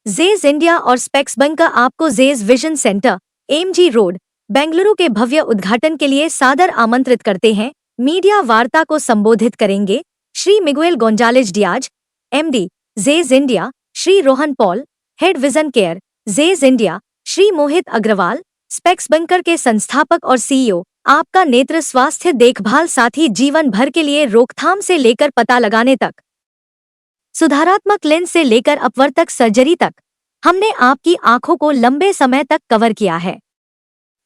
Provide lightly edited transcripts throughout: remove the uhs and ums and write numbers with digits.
जेज India और Specs Bunker आपको Zeiss Vision Centre, MG Road, Bengaluru के भव्य उद्घाटन के लिए सादर आमंत्रित करते हैं। मीडिया वार्ता को संबोधित करेंगे Shri Miguel Gonzalez Diaz, MD, Zeiss India, Shri Rohan Paul, head vision care, Zeiss India, Shri Mohit Agarwal, Specs Bunker के संस्थापक और सीईओ। आपका नेत्र स्वास्थ्य देखभाल साथी जीवन भर के लिए रोकथाम से लेकर पता लगाने तक, सुधारात्मक लेंस से लेकर अपवर्तक सर्जरी तक, हमने आपकी आंखों को लंबे समय तक कवर किया है।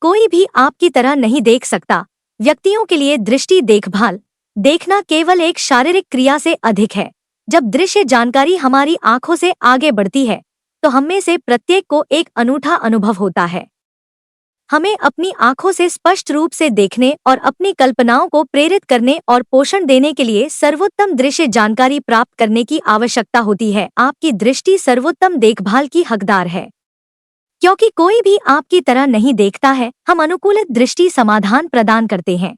कोई भी आपकी तरह नहीं देख सकता। व्यक्तियों के लिए दृष्टि देखभाल देखना केवल एक शारीरिक क्रिया से अधिक है। जब दृश्य जानकारी हमारी आंखों से आगे बढ़ती है तो हम में से प्रत्येक को एक अनूठा अनुभव होता है। हमें अपनी आंखों से स्पष्ट रूप से देखने और अपनी कल्पनाओं को प्रेरित करने और पोषण देने के लिए सर्वोत्तम दृश्य जानकारी प्राप्त करने की आवश्यकता होती है। आपकी दृष्टि सर्वोत्तम देखभाल की हकदार है। क्योंकि कोई भी आपकी तरह नहीं देखता है, हम अनुकूलित दृष्टि समाधान प्रदान करते हैं।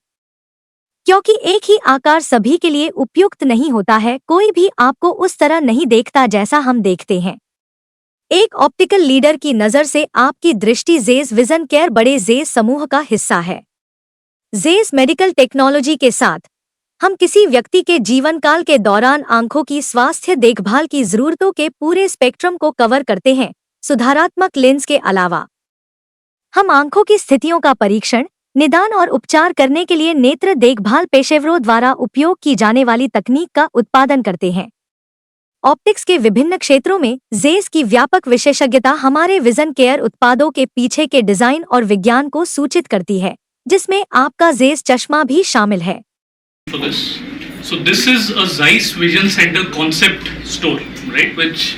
क्योंकि एक ही आकार सभी के लिए उपयुक्त नहीं होता है, कोई भी आपको उस तरह नहीं देखता जैसा हम देखते हैं। एक ऑप्टिकल लीडर की नज़र से आपकी दृष्टि जेज विजन केयर बड़े जेज समूह का हिस्सा है। जेज मेडिकल टेक्नोलॉजी के साथ हम किसी व्यक्ति के जीवन काल के दौरान आंखों की स्वास्थ्य देखभाल की जरूरतों के पूरे स्पेक्ट्रम को कवर करते हैं। सुधारात्मक लेंस के अलावा हम आंखों की स्थितियों का परीक्षण, निदान और उपचार करने के लिए नेत्र देखभाल पेशेवरों द्वारा उपयोग की जाने वाली तकनीक का उत्पादन करते हैं। ऑप्टिक्स के विभिन्न क्षेत्रों में जेज की व्यापक विशेषज्ञता हमारे विजन केयर उत्पादों के पीछे के डिजाइन और विज्ञान को सूचित करती है, जिसमें आपका जेज चश्मा भी शामिल है। So this is a Zeiss Vision Center concept store, right? Which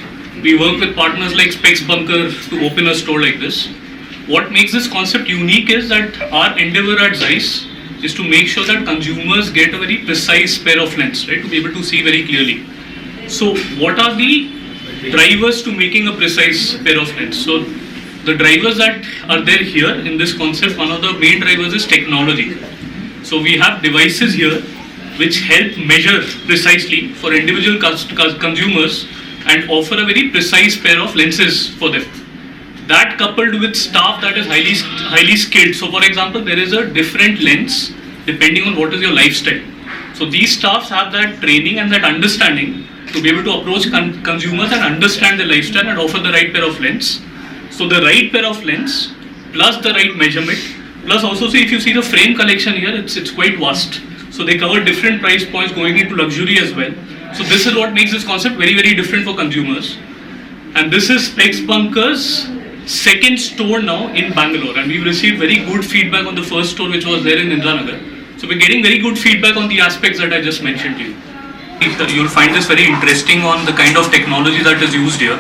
we work with partners like Specs Bunker to open a store like this. What makes this concept unique is that our endeavor at Zeiss is to make sure that consumers get a very precise pair of lens, right? To be able to see very clearly. So what are the drivers to making a precise pair of lens? So the drivers that are there here in this concept, one of the main drivers is technology. So we have devices here which help measure precisely for individual consumers and offer a very precise pair of lenses for them. That coupled with staff that is highly skilled. So for example, there is a different lens depending on what is your lifestyle. So these staffs have that training and that understanding to be able to approach consumers and understand their lifestyle and offer the right pair of lens. So the right pair of lens plus the right measurement plus also, see, if you see the frame collection here, it's quite vast. So they cover different price points going into luxury as well. So this is what makes this concept very, very different for consumers. And this is Specs Bunker's second store now in Bangalore, and we've received very good feedback on the first store which was there in Indranagar. So we're getting very good feedback on the aspects that I just mentioned to you. You'll find this very interesting on the kind of technology that is used here.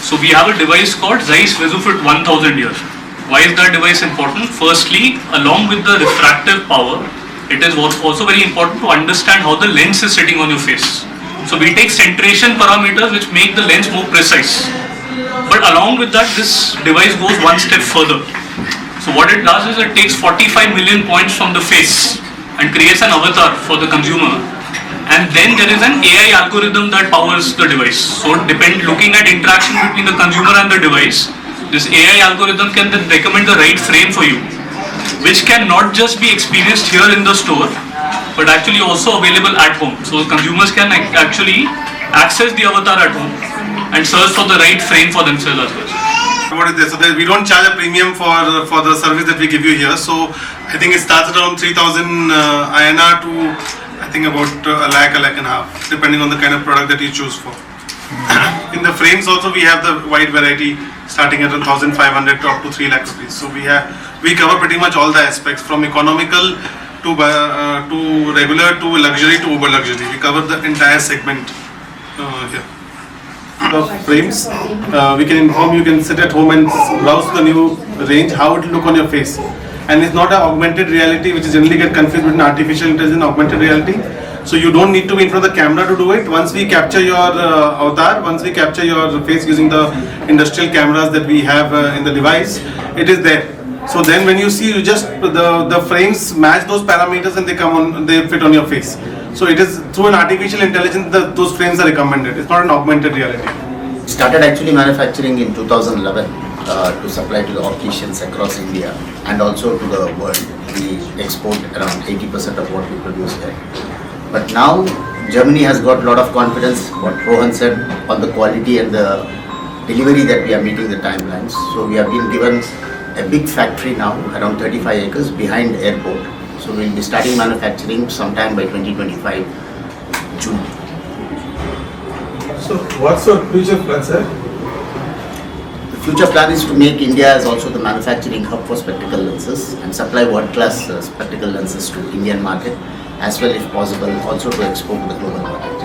So we have a device called Zeiss VisuFit 1000 here. Why is that device important? Firstly, along with the refractive power, it is also very important to understand how the lens is sitting on your face. So we take centration parameters which make the lens more precise. But along with that, this device goes one step further. So what it does is it takes 45 million points from the face and creates an avatar for the consumer. And then there is an AI algorithm that powers the device. So looking at interaction between the consumer and the device, this AI algorithm can then recommend the right frame for you, which can not just be experienced here in the store, but actually also available at home. So consumers can actually access the avatar at home and search for the right frame for themselves as well. What is this? So we don't charge a premium for the service that we give you here. So I think it starts around 3,000 INR to I think about a lakh and a half, depending on the kind of product that you choose for. In the frames also we have the wide variety starting at 1,500 to up to 3 lakh rupees. So we cover pretty much all the aspects from economical to regular to luxury to uber luxury. We cover the entire segment here. The frames, we can inform you can sit at home and browse the new range, how it will look on your face. And it's not an augmented reality, which is generally get confused between artificial intelligence and augmented reality. So you don't need to be in front of the camera to do it. Once we capture your avatar, once we capture your face using the industrial cameras that we have in the device, it is there. So then when you see, you just the frames match those parameters and they fit on your face. So it is through an artificial intelligence that those frames are recommended. It's not an augmented reality. Started actually manufacturing in 2011 to supply to the opticians across India and also to the world. We export around 80% of what we produce here. But now Germany has got a lot of confidence, what Rohan said, on the quality and the delivery that we are meeting the timelines. So we have been given a big factory now, around 35 acres behind airport. So we'll be starting manufacturing sometime by 2025 June. So what's your future plan, sir? The future plan is to make India as also the manufacturing hub for spectacle lenses and supply world-class spectacle lenses to Indian market, as well if possible also to export to the global market.